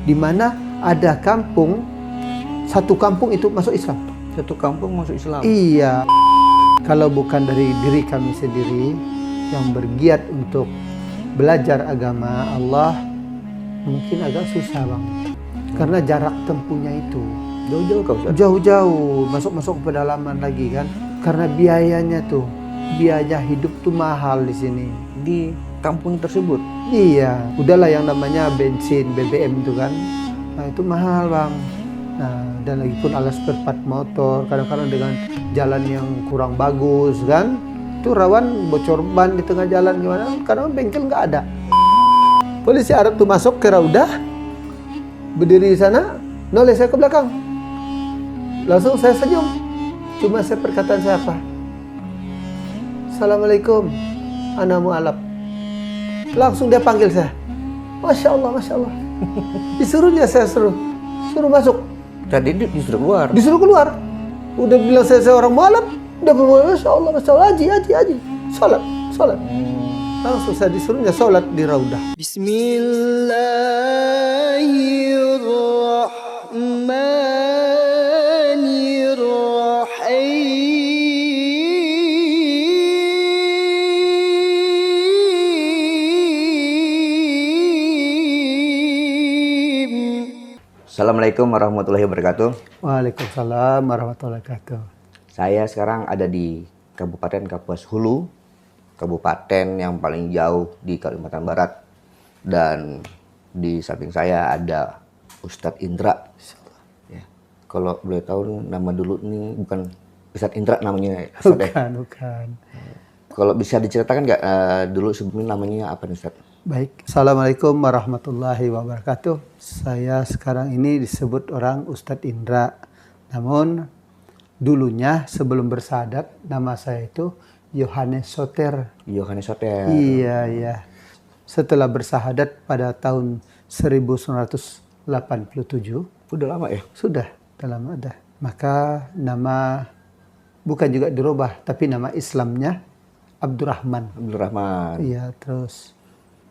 di mana ada kampung, satu kampung itu masuk Islam. Satu kampung masuk Islam. Iya. Kalau bukan dari diri kami sendiri yang bergiat untuk belajar agama Allah, mungkin agak susah bang. Karena jarak tempuhnya itu Jauh-jauh kau Ustaz? jauh-jauh, masuk ke pedalaman lagi kan. Karena biayanya tuh, biaya hidup tuh mahal di sini. Di kampung tersebut? Iya, udahlah yang namanya bensin, BBM itu kan, nah itu mahal bang. Nah, dan lagi pun alas perpat motor, kadang-kadang dengan jalan yang kurang bagus kan, itu rawan bocor ban di tengah jalan gimana, karena bengkel nggak ada. Polisi Arab tuh masuk ke Raudah, berdiri di sana, noleh saya ke belakang. Langsung saya senyum, cuma saya perkataan saya apa? Assalamualaikum, ana mu'alaf. Langsung dia panggil saya. Masya Allah, Masya Allah. Disuruhnya saya suruh masuk. Tadi disuruh keluar? Disuruh keluar. Udah bilang saya orang mu'alaf. Udah bilang Masya Allah, Masya Allah. Haji. Sholat. Langsung saya disuruhnya sholat di Raudah. Assalamualaikum warahmatullahi wabarakatuh. Waalaikumsalam warahmatullahi wabarakatuh. Saya sekarang ada di Kabupaten Kapuas Hulu, kabupaten yang paling jauh di Kalimantan Barat. Dan di samping saya ada Ustadz Indra. Ya. Kalau boleh tahu nama dulu ini bukan Ustadz Indra namanya, Ustadz. Bukan. Kalau bisa diceritakan nggak dulu sebelumnya namanya apa nih Ustadz? Baik, Assalamualaikum warahmatullahi wabarakatuh. Saya sekarang ini disebut orang Ustadz Indra. Namun dulunya sebelum bersahadat nama saya itu Yohanes Soter. Yohanes Soter. Iya. Setelah bersahadat pada tahun 1987. Udah lama ya? Sudah lama dah. Maka nama bukan juga dirubah, tapi nama Islamnya Abdurrahman. Abdurrahman. Iya, terus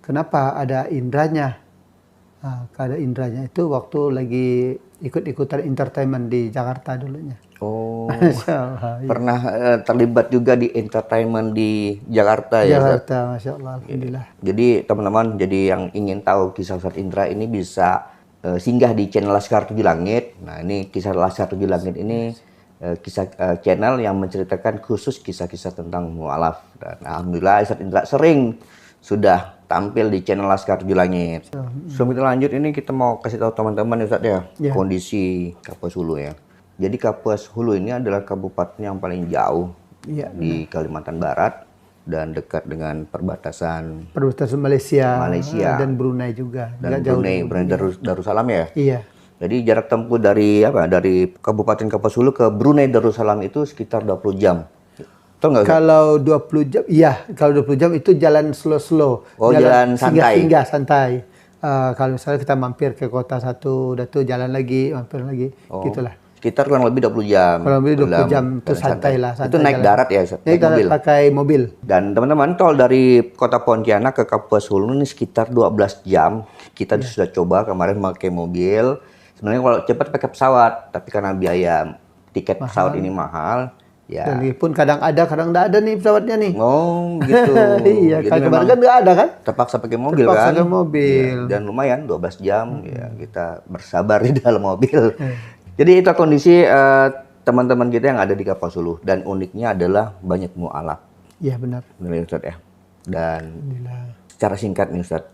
kenapa ada Indranya? Nah, ada Indranya itu waktu lagi ikut-ikutan entertainment di Jakarta dulunya. Oh, Masya Allah, pernah terlibat juga di entertainment di Jakarta ya? Jakarta, Masya Allah, Alhamdulillah. Jadi teman-teman, jadi yang ingin tahu kisah Ustadz Indra ini bisa singgah di channel Laskar Tujuh Langit. Nah ini kisah Laskar Tujuh Langit ini kisah channel yang menceritakan khusus kisah-kisah tentang mu'alaf. Dan alhamdulillah Ustadz Indra sering sudah tampil di channel Laskar Tujuh Langit. Sebelum kita lanjut ini kita mau kasih tahu teman-teman Ustadz ya, kondisi Kapuas Hulu ya. Jadi Kapuas Hulu ini adalah kabupaten yang paling jauh di Kalimantan Barat dan dekat dengan perbatasan Malaysia dan dan Brunei juga. Brunei Darussalam ya. Iya. Jadi jarak tempuh dari Kabupaten Kapuas Hulu ke Brunei Darussalam itu sekitar 20 jam. Kalau 20 jam, iya. Kalau 20 jam itu jalan slow. Oh, jalan santai. Singgah santai. Kalau misalnya kita mampir ke kota satu, udah tuh jalan lagi, mampir lagi, gitulah. Sekitar kurang lebih 20 jam. Kurang lebih 20 jam itu santai lah. Itu naik jalan. darat ya? Naik darat mobil? Pakai mobil. Dan teman-teman, tol dari kota Pontianak ke Kapuas Hulu ini sekitar 12 jam. Kita sudah coba kemarin pakai mobil. Sebenarnya kalau cepat pakai pesawat, tapi karena biaya tiket pesawat ini mahal, ya. Dan pun kadang ada, kadang nggak ada nih pesawatnya nih. Oh, gitu. Iya, Jadi kalau kemarin memang kan nggak ada kan? terpaksa pakai mobil Terpaksa kan? pakai mobil. Ya, dan lumayan 12 jam ya kita bersabar di dalam mobil. Jadi itu kondisi teman-teman kita yang ada di Kapuas Hulu, dan uniknya adalah banyak mu'alaf. Iya benar. Benar ya Ustadz ya. Dan secara singkat nih Ustadz,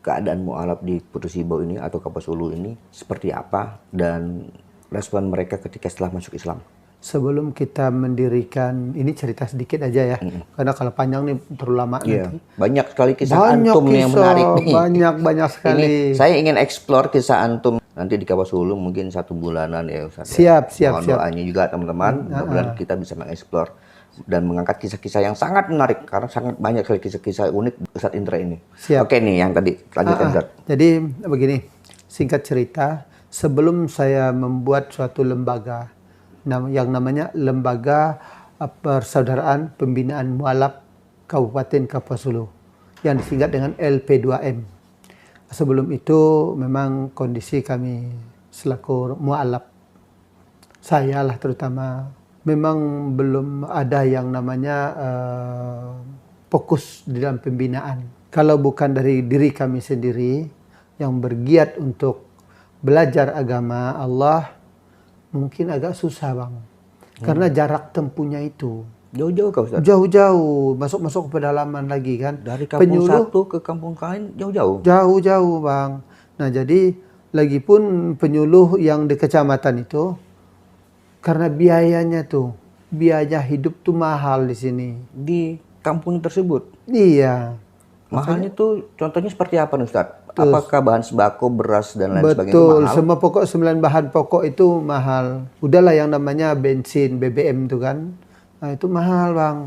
keadaan mu'alaf di Putus Ibau ini atau Kapuas Hulu ini seperti apa dan respon mereka ketika setelah masuk Islam? Sebelum kita mendirikan, ini cerita sedikit aja ya, karena kalau panjang nih terlalu lama nanti. Banyak sekali kisah antum yang menarik nih. Banyak sekali. Ini saya ingin eksplor kisah antum nanti di Kapuas Hulu mungkin 1 bulanan ya Ustaz. Siap. Mohon doanya juga teman-teman, mudah-mudahan kita bisa mengeksplor dan mengangkat kisah-kisah yang sangat menarik karena sangat banyak sekali kisah-kisah unik Ustadz Indra ini. Siap. Oke nih yang tadi lanjutkan Ustadz. Jadi begini, singkat cerita, sebelum saya membuat suatu lembaga yang namanya Lembaga Persaudaraan Pembinaan Mu'alaf Kabupaten Kapuas Hulu yang disingkat dengan LP2M. Sebelum itu memang kondisi kami selaku mualaf, saya lah terutama, memang belum ada yang namanya fokus di dalam pembinaan. Kalau bukan dari diri kami sendiri yang bergiat untuk belajar agama Allah, mungkin agak susah bang. Karena jarak tempuhnya itu. Jauh-jauh kah Ustaz? Jauh-jauh, masuk-masuk ke pedalaman lagi kan. Dari kampung satu ke kampung lain jauh-jauh? Jauh-jauh bang. Nah jadi, lagi pun penyuluh yang di kecamatan itu, karena biayanya tuh, biaya hidup tuh mahal di sini. Di kampung tersebut? Iya. Mahalnya tuh contohnya seperti apa nih Ustaz? Apakah bahan sembako, beras, dan lain sebagainya itu Betul, mahal? semua pokok, 9 bahan pokok itu mahal. Udahlah yang namanya bensin, BBM itu kan. Nah itu mahal bang.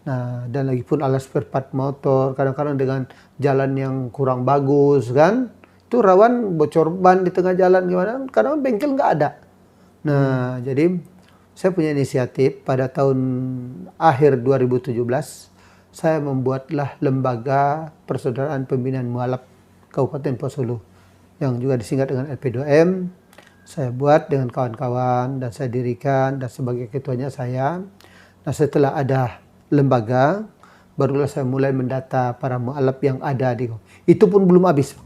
Nah dan lagi pun alat spare part motor, kadang-kadang dengan jalan yang kurang bagus kan. Itu rawan bocor ban di tengah jalan gimana, kadang bengkel nggak ada. Nah jadi saya punya inisiatif pada tahun akhir 2017, saya membuatlah lembaga Persaudaraan Pembinaan Mualaf Kabupaten Poso yang juga disingkat dengan LP2M. Saya buat dengan kawan-kawan dan saya dirikan, dan sebagai ketuanya saya. Nah setelah ada lembaga, barulah saya mulai mendata para mualaf yang ada di. Itu pun belum habis.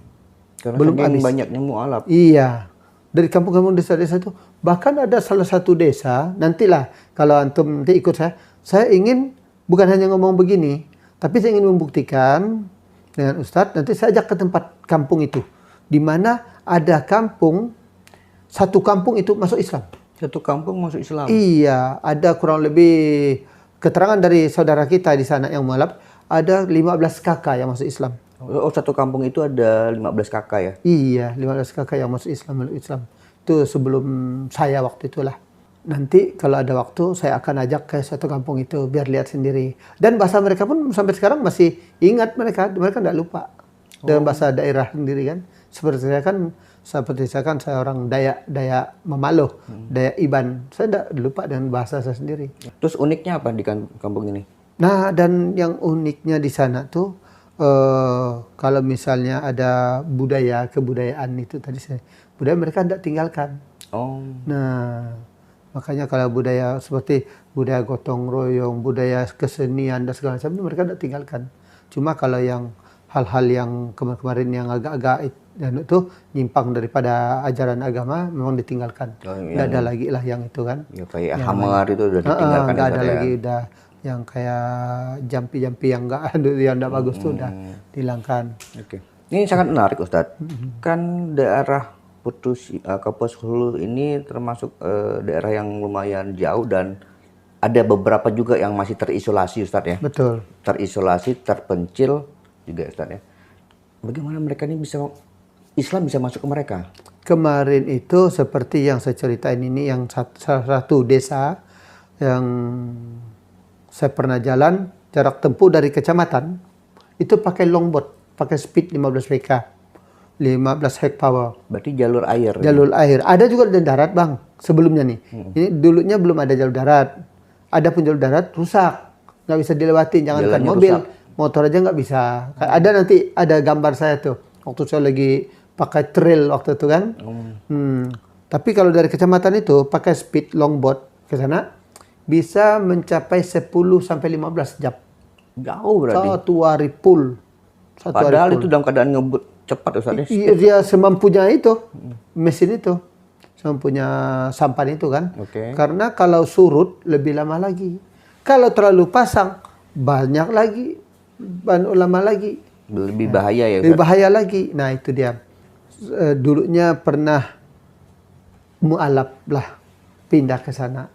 Karena Belum saking habis. banyaknya mualaf. Iya. Dari kampung-kampung desa-desa itu, bahkan ada salah satu desa, nantilah kalau antum nanti ikut saya ingin bukan hanya ngomong begini, tapi saya ingin membuktikan dengan Ustadz, nanti saya ajak ke tempat kampung itu, di mana ada kampung, satu kampung itu masuk Islam. Satu kampung masuk Islam? Iya, ada kurang lebih, keterangan dari saudara kita di sana yang mualaf, ada 15 kakak yang masuk Islam. Oh, satu kampung itu ada 15 kakak ya? Iya, 15 kakak yang masuk Islam. Itu sebelum saya waktu itulah. Nanti kalau ada waktu saya akan ajak ke satu kampung itu biar lihat sendiri. Dan bahasa mereka pun sampai sekarang masih ingat mereka tidak lupa. Dengan bahasa daerah sendiri kan. Seperti saya kan saya orang Dayak Mamaloh, Dayak Iban. Saya tidak lupa dengan bahasa saya sendiri. Terus uniknya apa di kampung ini? Nah, dan yang uniknya di sana tuh, kalau misalnya ada kebudayaan itu tadi budaya mereka tidak tinggalkan. Oh. Nah, makanya kalau budaya seperti budaya gotong royong, budaya kesenian dan segala macam itu mereka tidak tinggalkan. Cuma kalau yang hal-hal yang kemarin yang agak-agak itu nyimpang daripada ajaran agama memang ditinggalkan. Nggak ada lagi lah yang itu kan. Ya kayak hammer itu udah ditinggalkan. Nggak ada lagi, udah yang kayak jampi-jampi yang nggak bagus tuh udah dihilangkan. Oke. Ini sangat menarik Ustadz. Kan daerah Kapuas Hulu ini termasuk daerah yang lumayan jauh dan ada beberapa juga yang masih terisolasi Ustadz ya. Betul. Terisolasi, terpencil juga Ustadz ya. Bagaimana mereka ini Islam bisa masuk ke mereka? Kemarin itu seperti yang saya ceritain ini, yang salah satu desa yang saya pernah jalan, jarak tempuh dari kecamatan, itu pakai longboat, pakai speed 15 PK, 15 hek power. Berarti jalur air. Jalur air. Ada juga di darat bang, sebelumnya nih. Ini dulunya belum ada jalur darat. Ada pun jalur darat rusak, nggak bisa dilewatin, jangankan mobil, motor aja nggak bisa. Ada nanti, ada gambar saya tuh, waktu saya lagi pakai trail waktu itu kan. Tapi kalau dari kecamatan itu pakai speed longboat ke sana bisa mencapai 10 sampai 15 jam. Jauh berarti. Satu hari full. Padahal itu dalam keadaan ngebut cepat Ustaz. Iya, dia semampunya itu, mesin itu. Semampunya sampan itu kan. Oke. Karena kalau surut lebih lama lagi. Kalau terlalu pasang banyak lagi, lama lagi. Lebih bahaya ya Ustaz. Lebih bahaya lagi. Nah itu dia. Dulunya pernah mualaf lah pindah ke sana.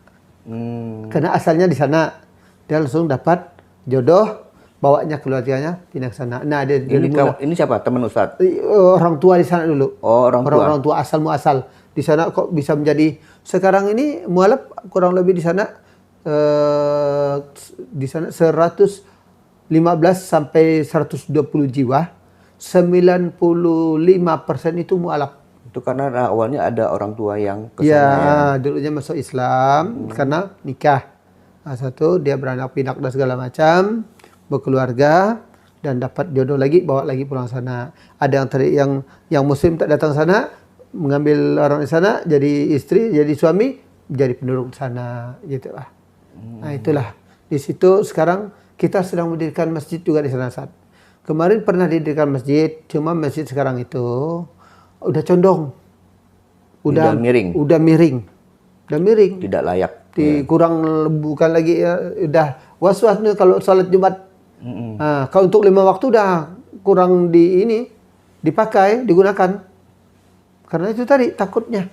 Karena asalnya di sana, dia langsung dapat jodoh, bawanya keluarganya pindah ke sana. Nah, ini siapa? Teman Ustaz? Orang tua di sana dulu. Oh, orang tua. Orang tua asal di sana kok bisa menjadi sekarang ini mualaf kurang lebih di sana 115 sampai 120 jiwa. 95% itu mualaf. Itu karena awalnya ada orang tua yang kesana ya. Dulunya masuk Islam karena nikah. Nah, satu dia beranak pinak dan segala macam, berkeluarga. dan dapat jodoh lagi, bawa lagi pulang sana. Ada yang tadi yang muslim tak datang sana, mengambil orang di sana jadi istri, jadi suami, jadi penduduk di sana gitu lah. Nah, itulah. Di situ sekarang kita sedang mendirikan masjid juga di sana, Ustaz. Kemarin pernah didirikan masjid, cuma masjid sekarang itu udah condong. Udah miring. Udah miring. Udah miring. Tidak layak. Kurang, bukan lagi ya, udah was-was nih kalau salat Jumat. Nah, kalau untuk 5 waktu udah kurang dipakai, digunakan. Karena itu tadi takutnya.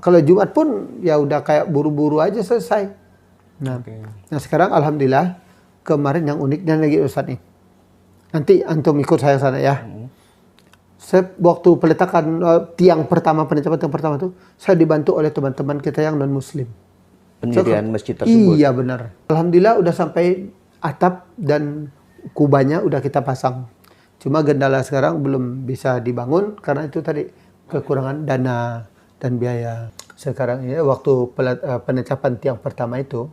Kalau Jumat pun ya udah kayak buru-buru aja selesai. Nah, nah sekarang alhamdulillah kemarin yang uniknya lagi Ustaz nih. Nanti antum ikut saya sana ya. Waktu peletakan tiang pertama, penetapan tiang pertama itu, saya dibantu oleh teman-teman kita yang non-muslim. Pendirian masjid tersebut. Iya benar. Alhamdulillah udah sampai atap dan kubahnya udah kita pasang. Cuma kendala sekarang belum bisa dibangun karena itu tadi kekurangan dana dan biaya. Sekarang ini waktu penetapan tiang pertama itu,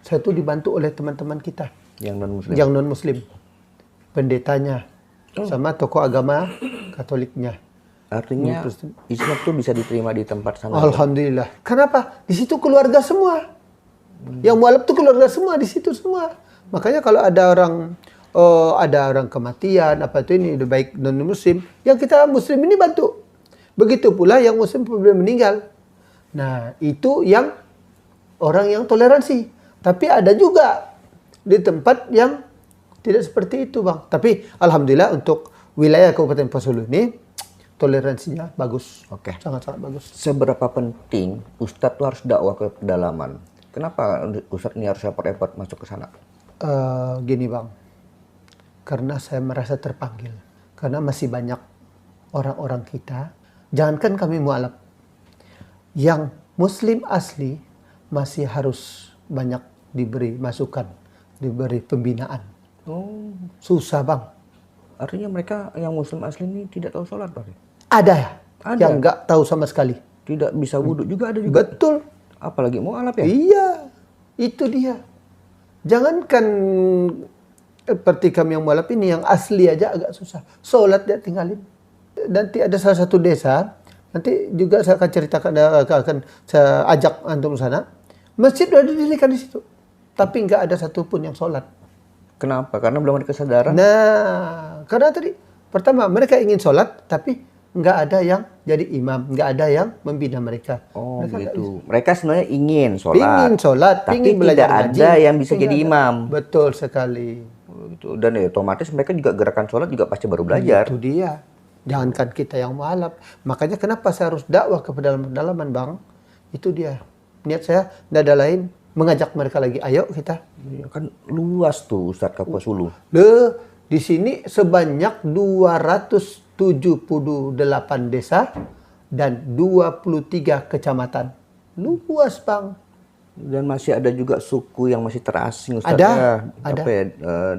saya tuh dibantu oleh teman-teman kita Yang non-muslim. yang non-muslim. Pendetanya sama tokoh agama Katoliknya. Artinya Islam tuh bisa diterima di tempat sana. Alhamdulillah. Kenapa? Di situ keluarga semua. Yang mualaf tuh keluarga semua di situ semua. Makanya kalau ada orang kematian apa itu ini udah baik non muslim, yang kita muslim ini bantu. Begitu pula yang muslim belum meninggal. Nah, itu yang orang yang toleransi. Tapi ada juga di tempat yang tidak seperti itu, Bang. Tapi alhamdulillah untuk wilayah Kabupaten Pasulu ini toleransinya bagus. Oke. Sangat-sangat bagus. Seberapa penting Ustadz tuh harus dakwah ke pedalaman? Kenapa Ustadz ini harus repot-repot masuk ke sana? Gini Bang, karena saya merasa terpanggil. Karena masih banyak orang-orang kita, jangankan kami mualaf, yang muslim asli masih harus banyak diberi masukan, diberi pembinaan. Oh, Susah Bang. artinya mereka yang muslim asli ini tidak tahu sholat, Pak? Ada Ada. yang nggak tahu sama sekali. Tidak bisa wudhu juga ada juga. Betul. Apalagi mualaf ya? Iya, itu dia. Jangankan seperti kami yang mualaf ini, yang asli aja agak susah. Sholat dia tinggalin. Nanti ada salah satu desa, nanti juga saya akan ceritakan, akan saya ajak antum sana. Masjid sudah didirikan di situ, tapi nggak ada satupun yang sholat. Kenapa? Karena belum ada kesadaran. Nah, karena tadi pertama mereka ingin sholat, tapi nggak ada yang jadi imam, nggak ada yang membina mereka. Oh Mereka gitu. Mereka sebenarnya ingin sholat. Ingin sholat, tapi ingin belajar tidak ngaji, ada yang bisa tidak jadi ada. imam. Betul sekali. Gitu. Dan ya, otomatis mereka juga gerakan sholat juga pasti baru belajar. Itu dia. Jangankan kita yang mualaf. Makanya kenapa saya harus dakwah ke pedalaman-pedalaman, Bang? Itu dia. Niat saya tidak ada lain, mengajak mereka lagi. Ayo kita. Ya, kan luas tuh Ustadz Kapuas Hulu. Di sini sebanyak 278 desa dan 23 kecamatan. Luas, Bang. Dan masih ada juga suku yang masih terasing Ustadz. Ada, ya. ada. Apa ya?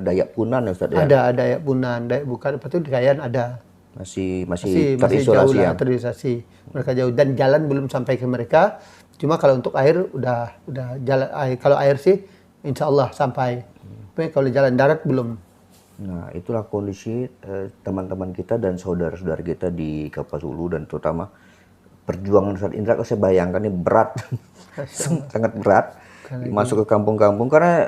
Dayak Punan ya Ustadz ya. Ada Dayak Punan, Dayak Bukan, apa itu di Kayan ada. Masih Masih jauh terisolasi ya. lah, terisolasi. Mereka jauh dan jalan belum sampai ke mereka. Cuma kalau untuk air udah jalan. Kalau air sih insya Allah sampai. Tapi kalau jalan darat belum. Nah, itulah kondisi teman-teman kita dan saudara-saudara kita di Kapuas Hulu, dan terutama perjuangan Ustadz Indra. Saya bayangkan ini berat, sangat berat. Masuk ke kampung-kampung, karena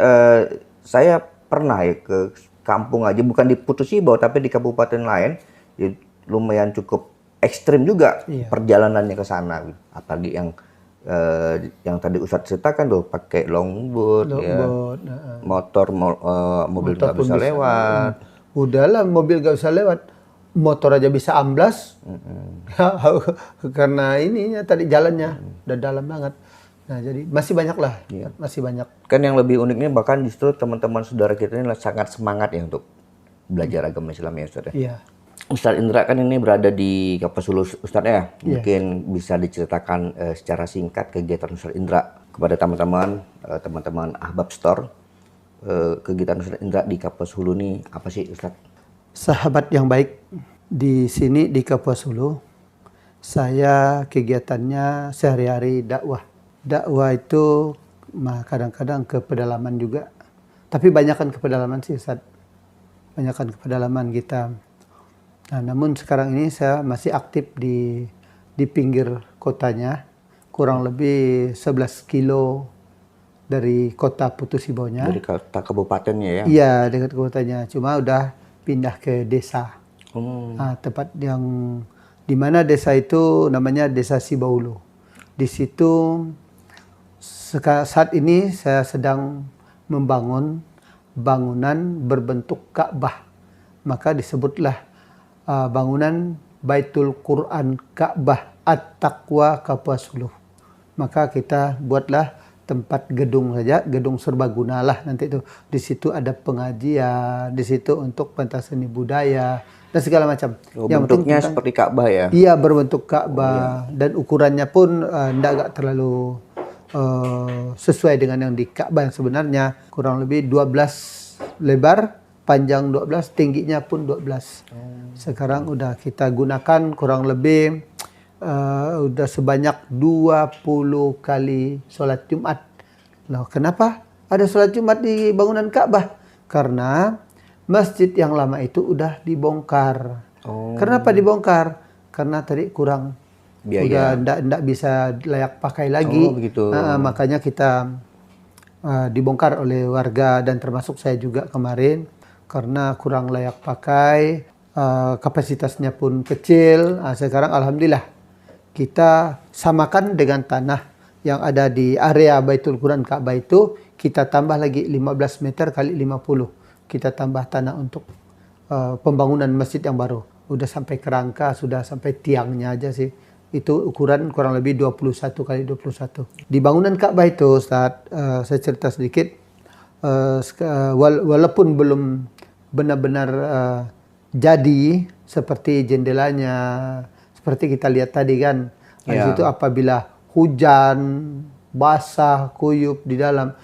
saya pernah ya ke kampung aja, bukan di Putusibau tapi di kabupaten lain, ya, lumayan cukup ekstrim juga perjalanannya ke sana. Apalagi yang tadi Ustadz ceritakan tuh pakai longboat, ya. Motor, mobil nggak bisa lewat. Udahlah, mobil nggak bisa lewat, motor aja bisa amblas. Karena ininya tadi jalannya udah dalam banget. Nah, jadi masih banyak lah, masih banyak. Kan yang lebih uniknya bahkan justru teman-teman saudara kita ini sangat semangat ya untuk belajar agama Islam ya Ustadz ya. Iya. Ustadz Indra kan ini berada di Kapuas Hulu Ustadz ya. Mungkin bisa diceritakan secara singkat kegiatan Ustadz Indra kepada teman-teman Ahbab Store. Kegiatan Ustadz Indra di Kapuas Hulu ini apa sih Ustadz? Sahabat yang baik, di sini di Kapuas Hulu saya kegiatannya sehari-hari dakwah. Dakwah itu kadang-kadang ke pedalaman juga. Tapi banyakkan ke pedalaman sih Ustadz. kebanyakan ke pedalaman kita. Nah, namun sekarang ini saya masih aktif di pinggir kotanya, kurang lebih 11 kilo dari kota Putu Sibonya. Dari kota kabupatennya ya? Iya, dekat kotanya. Cuma udah pindah ke desa. Nah, tempat yang di mana desa itu namanya Desa Sibaulu. Di situ saat ini saya sedang membangun bangunan berbentuk Ka'bah. Maka disebutlah bangunan Baitul Quran Ka'bah At-Taqwa Kapuas Hulu. Maka kita buatlah tempat gedung saja, gedung serbaguna lah nanti itu. Di situ ada pengajian, di situ untuk pentas seni budaya dan segala macam. Yang bentuknya seperti Ka'bah ya? Iya, berbentuk Ka'bah dan ukurannya pun enggak terlalu sesuai dengan yang di Ka'bah yang sebenarnya, kurang lebih 12 lebar, panjang 12, tingginya pun 12. Sekarang udah kita gunakan kurang lebih udah sebanyak 20 kali sholat Jumat. Loh, kenapa ada sholat Jumat di bangunan Ka'bah? Karena masjid yang lama itu udah dibongkar. Kenapa dibongkar? Karena tadi kurang biaya. Udah enggak bisa layak pakai lagi. Begitu. Makanya kita dibongkar oleh warga dan termasuk saya juga kemarin karena kurang layak pakai, kapasitasnya pun kecil. Sekarang alhamdulillah kita samakan dengan tanah yang ada di area Baitul Quran Ka'bah itu, kita tambah lagi 15 meter kali 50. Kita tambah tanah untuk pembangunan masjid yang baru. Udah sampai kerangka, sudah sampai tiangnya aja sih. Itu ukuran kurang lebih 21 kali 21. Di bangunan Ka'bah itu, Ustaz, saya cerita sedikit, walaupun belum benar-benar jadi seperti jendelanya, seperti kita lihat tadi kan, di situ apabila hujan, basah, kuyup di dalam,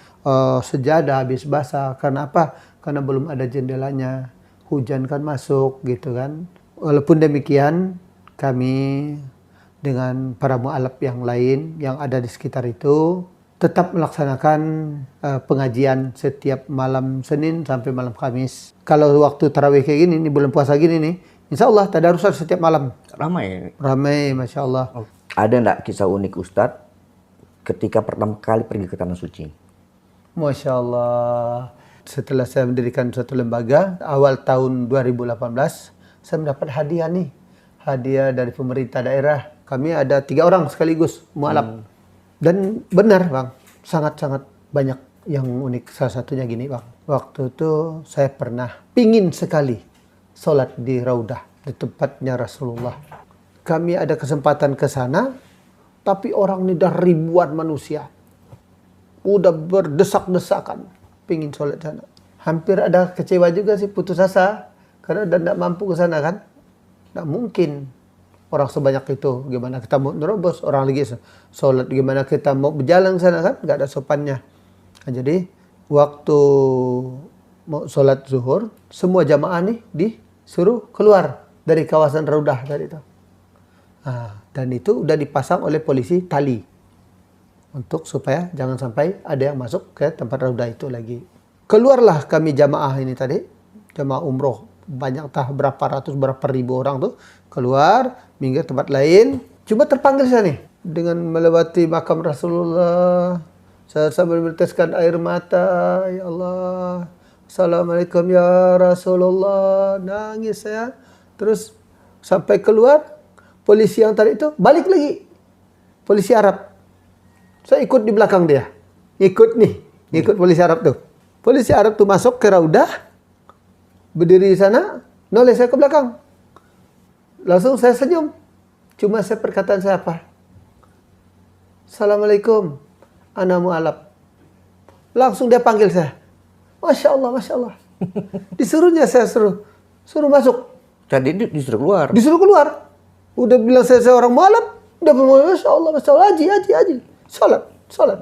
sejadah habis basah. Karena apa? Karena belum ada jendelanya. Hujan kan masuk gitu kan. Walaupun demikian, kami dengan para mu'alaf yang lain yang ada di sekitar itu tetap melaksanakan pengajian setiap malam Senin sampai malam Kamis. Kalau waktu tarawih kayak gini, ini bulan puasa gini nih, insya Allah tadarusan setiap malam. Ramai? Ramai, Masya Allah. Ada enggak kisah unik Ustadz ketika pertama kali pergi ke Tanah Suci? Masya Allah. Setelah saya mendirikan suatu lembaga, awal tahun 2018, saya mendapat hadiah nih. Hadiah dari pemerintah daerah. Kami ada 3 orang sekaligus mu'alaf. Dan benar Bang, sangat-sangat banyak yang unik. Salah satunya gini Bang. Waktu itu saya pernah pingin sekali sholat di Raudah, di tempatnya Rasulullah. Kami ada kesempatan ke sana, tapi orang ini dah ribuan manusia. Udah berdesak-desakan, pingin sholat sana. Hampir ada kecewa juga sih, putus asa. Karena udah tidak mampu ke sana kan. Tidak mungkin orang sebanyak itu. Gimana kita mau nerobos, orang lagi sholat. Gimana kita mau berjalan ke sana kan, nggak ada sopannya. Nah, jadi waktu mau sholat zuhur, semua jamaah nih disuruh keluar dari kawasan Raudah tadi itu. Nah, dan itu udah dipasang oleh polisi tali untuk supaya jangan sampai ada yang masuk ke tempat Raudah itu lagi. Keluarlah kami jamaah ini tadi, jamaah umroh, banyak tah berapa ratus berapa ribu orang tuh keluar minggir tempat lain. Cuma terpanggil saya nih dengan melewati makam Rasulullah. Saya sambil meneteskan air mata, ya Allah, Assalamualaikum ya Rasulullah, nangis saya. Terus sampai keluar, polisi yang tadi itu balik lagi, polisi Arab. Saya ikut di belakang dia, ikut polisi Arab tuh. Polisi Arab tuh masuk ke Raudah, berdiri di sana, noleh saya ke belakang. Langsung saya senyum. Cuma saya perkataan saya apa? Assalamualaikum, ana mu'alaf. Langsung dia panggil saya. Masya Allah, Masya Allah. Disuruhnya saya suruh masuk. Tadi disuruh keluar? Disuruh keluar. Udah bilang saya orang mu'alaf. Udah bilang, Masya Allah, Masya Allah, haji. Sholat.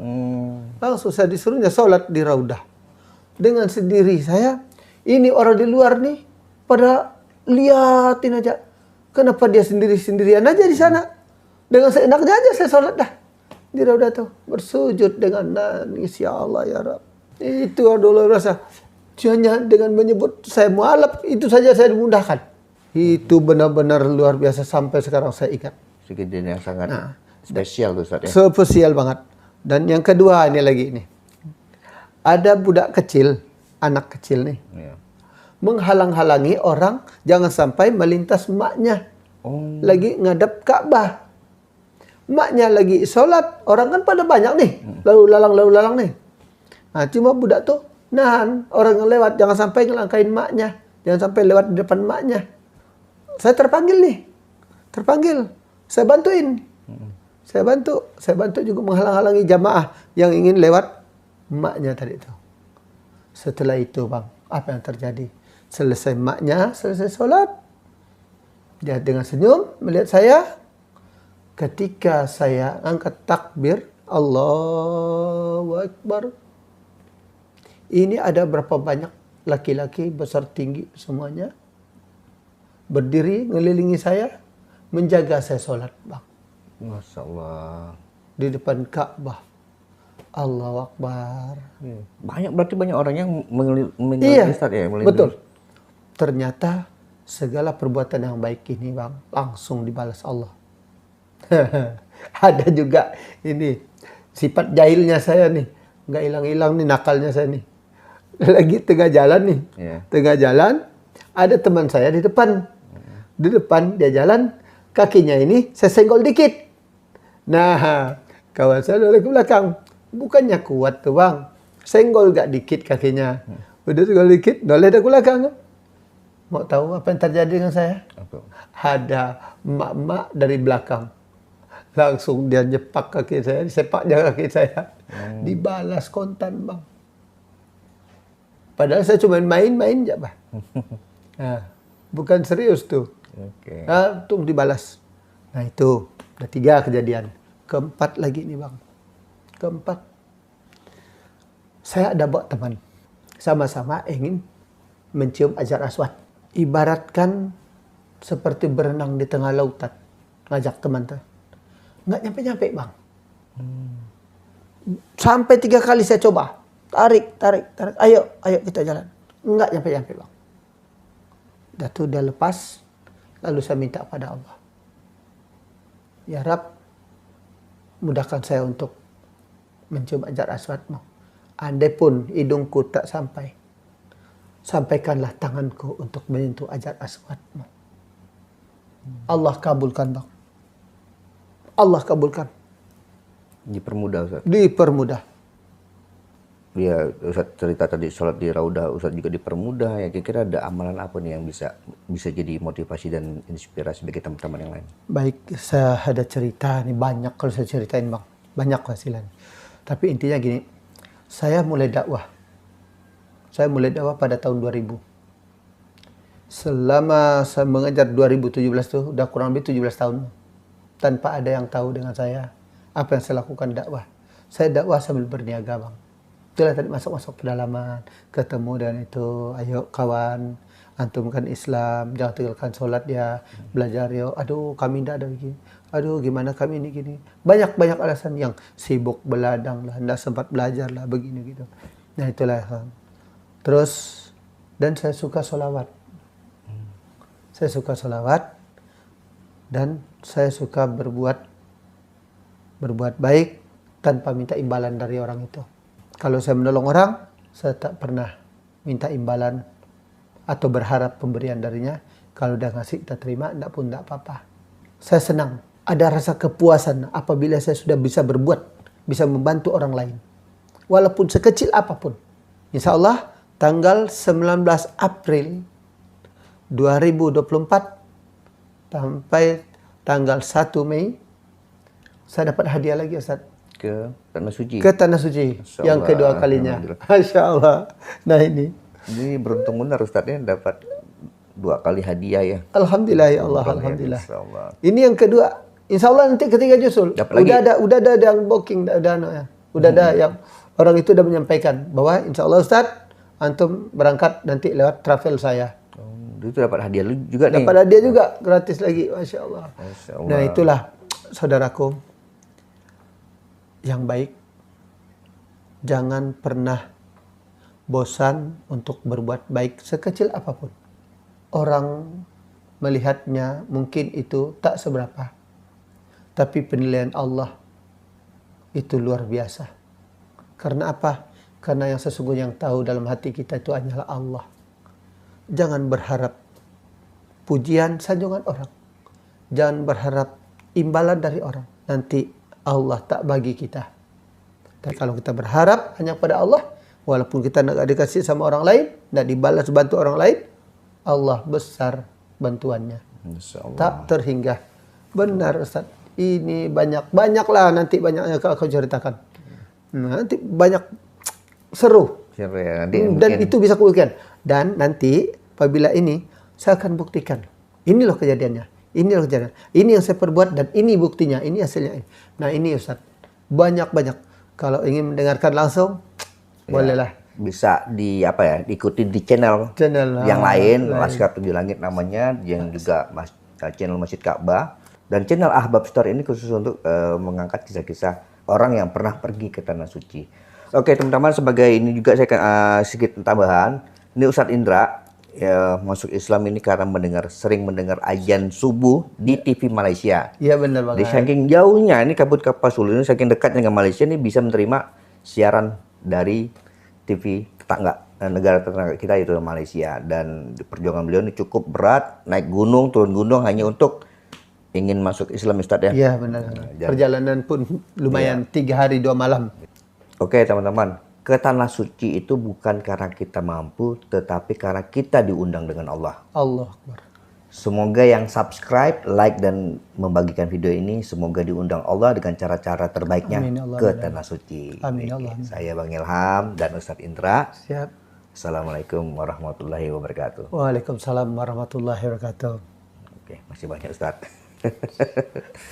Langsung saya disuruhnya sholat di Raudah. Dengan sendiri saya, ini orang di luar nih, pada liatin aja. Kenapa dia sendirian aja di sana? Dengan seenaknya aja saya sholat dah. Di Raudah tuh, bersujud dengan nangis, ya Allah, ya Rabb. Itu dulu rasa, Hanya dengan menyebut saya mualaf itu saja saya dimudahkan. Itu benar-benar luar biasa sampai sekarang saya ingat. Kejadian yang sangat spesial tuh Ustaz ya. Spesial banget. Dan yang kedua ini lagi ini. Ada budak kecil, anak kecil nih. Iya. Menghalang-halangi orang jangan sampai melintas maknya. Oh. Lagi ngadap Ka'bah. Maknya lagi sholat, orang kan pada banyak nih, lalu lalang nih. Nah, cuma budak tuh nahan orang yang lewat, jangan sampai ngelangkain maknya, jangan sampai lewat di depan maknya. Saya terpanggil nih, saya bantuin, saya bantu juga menghalang-halangi jamaah yang ingin lewat maknya tadi itu. Setelah itu bang, apa yang terjadi? Selesai maknya, selesai sholat, dia dengan senyum melihat saya. Ketika saya angkat takbir, Allahu Akbar. Ini ada berapa banyak laki-laki besar tinggi semuanya. Berdiri ngelilingi saya, menjaga saya sholat. Bang. Masya Allah. Di depan Ka'bah. Allahu Akbar. Banyak, berarti banyak orang yang Iya, Ustaz ya? betul. Ternyata segala perbuatan yang baik ini bang, langsung dibalas Allah. Ada juga ini sifat jahilnya saya nih, nggak hilang-hilang nih nakalnya saya nih. Lagi tengah jalan nih, tengah jalan ada teman saya di depan, dia jalan, kakinya ini saya senggol dikit. Nah, kawan saya dari belakang, bukannya kuat tuh bang, senggol gak dikit kakinya, udah senggol dikit, noleh dari belakang. Mau tahu apa yang terjadi dengan saya? Apa? Ada emak-emak dari belakang. Langsung dia nyepak kaki saya, sepaknya kaki saya. Dibalas kontan bang. Padahal saya cuma main-main aja bang. Nah, bukan serius tuh. Okay. Nah, tuh dibalas. Nah itu, udah 3 kejadian. Keempat lagi nih bang. Keempat. Saya ada bawa teman. Sama-sama ingin mencium Hajar Aswad. Ibaratkan seperti berenang di tengah lautan. Ngajak teman tuh. Nggak nyampe-nyampe bang. Sampai 3 kali saya coba. Tarik. Ayo kita jalan. Nggak nyampe-nyampe bang. Dah tuh udah lepas. Lalu saya minta pada Allah. Ya Rab, mudahkan saya untuk mencium Hajar Aswadmu. Andai pun hidungku tak sampai. Sampaikanlah tanganku untuk menyentuh Hajar Aswadmu. Allah kabulkan bang. Allah kabulkan. Dipermudah Ustaz. Dipermudah. Ya Ustaz cerita tadi sholat di Raudah, Ustaz juga dipermudah. Ya kira-kira ada amalan apa nih yang bisa jadi motivasi dan inspirasi bagi teman-teman yang lain? Baik, saya ada cerita nih banyak kalau saya ceritain bang. Banyak hasilan. Tapi intinya gini, saya mulai dakwah. Saya mulai dakwah pada tahun 2000. Selama saya mengajar 2017 tuh udah kurang lebih 17 tahun. Tanpa ada yang tahu dengan saya apa yang saya lakukan dakwah. Saya dakwah sambil berniaga bang. Itulah tadi masuk pedalaman, ketemu dan itu, ayo kawan, antum kan Islam, jangan tinggalkan sholat ya, belajar yo. Aduh kami tidak ada begini. Aduh gimana kami ini gini. Banyak alasan yang sibuk beladang lah, tidak sempat belajar lah begini gitu. Nah itulah. Terus dan saya suka sholawat. Saya suka sholawat dan saya suka berbuat baik tanpa minta imbalan dari orang itu. Kalau saya menolong orang, saya tak pernah minta imbalan atau berharap pemberian darinya. Kalau udah ngasih kita terima, enggak pun enggak apa-apa. Saya senang, ada rasa kepuasan apabila saya sudah bisa berbuat, bisa membantu orang lain. Walaupun sekecil apapun. Insya Allah, tanggal 19 April 2024 sampai tanggal 1 Mei, saya dapat hadiah lagi Ustaz. Ke Tanah Suci. Ke Tanah Suci yang kedua kalinya. Masya Allah. Nah ini beruntung benar Ustaz ya dapat 2 kali hadiah ya. Alhamdulillah ya Allah. Alhamdulillah. Ya, ini yang kedua. Insya Allah nanti ketiga nyusul. Udah ada yang booking, udah ada yang orang itu udah menyampaikan bahwa Insya Allah Ustaz antum berangkat nanti lewat travel saya. Itu dapat hadiah juga nih. Dapat hadiah juga gratis lagi. Masya Allah. Masya Allah. Nah itulah saudaraku yang baik. Jangan pernah bosan untuk berbuat baik sekecil apapun. Orang melihatnya mungkin itu tak seberapa. Tapi penilaian Allah itu luar biasa. Karena apa? Karena yang sesungguhnya yang tahu dalam hati kita itu hanyalah Allah. Jangan berharap pujian, sanjungan orang. Jangan berharap imbalan dari orang. Nanti Allah tak bagi kita. Tapi kalau kita berharap hanya pada Allah, walaupun kita tidak dikasih sama orang lain, tidak dibalas bantu orang lain, Allah besar bantuannya. Insya Allah. Tak terhingga. Benar Ustaz. Ini banyak lah nanti banyaknya aku ceritakan. Nanti banyak seru. Seru ya, nanti Dan mungkin- itu bisa kubuktikan. Dan nanti apabila ini saya akan buktikan. Ini loh kejadiannya. Ini loh kejadian. Ini yang saya perbuat dan ini buktinya. Ini hasilnya. Nah ini Ustaz. Banyak-banyak. Kalau ingin mendengarkan langsung, bolehlah. bisa diikuti di channel yang lain, Laskar Tujuh Langit namanya, yang juga channel Masjid Ka'bah, dan channel Ahbab Store ini khusus untuk mengangkat kisah-kisah orang yang pernah pergi ke Tanah Suci. Oke teman-teman, sebagai ini juga saya sedikit tambahan, ini Ustadz Indra ya, masuk Islam ini karena sering mendengar azan subuh di TV Malaysia. Iya benar Di banget. saking jauhnya ini Kabut Kapasul ini, saking dekatnya dengan Malaysia ini bisa menerima siaran dari TV tetangga, negara tetangga kita itu Malaysia. Dan perjuangan beliau ini cukup berat, naik gunung, turun gunung hanya untuk ingin masuk Islam Ustaz ya. Iya benar. Perjalanan pun lumayan 3 hari 2 malam. Oke teman-teman, ke Tanah Suci itu bukan karena kita mampu, tetapi karena kita diundang dengan Allah. Allah Akbar. Semoga yang subscribe, like, dan membagikan video ini, semoga diundang Allah dengan cara-cara terbaiknya Amin, Allah, ke amin. Tanah Suci. Amin, Allah, amin. Saya Bang Ilham dan Ustadz Indra. Siap. Assalamualaikum warahmatullahi wabarakatuh. Waalaikumsalam warahmatullahi wabarakatuh. Oke, masih banyak Ustadz.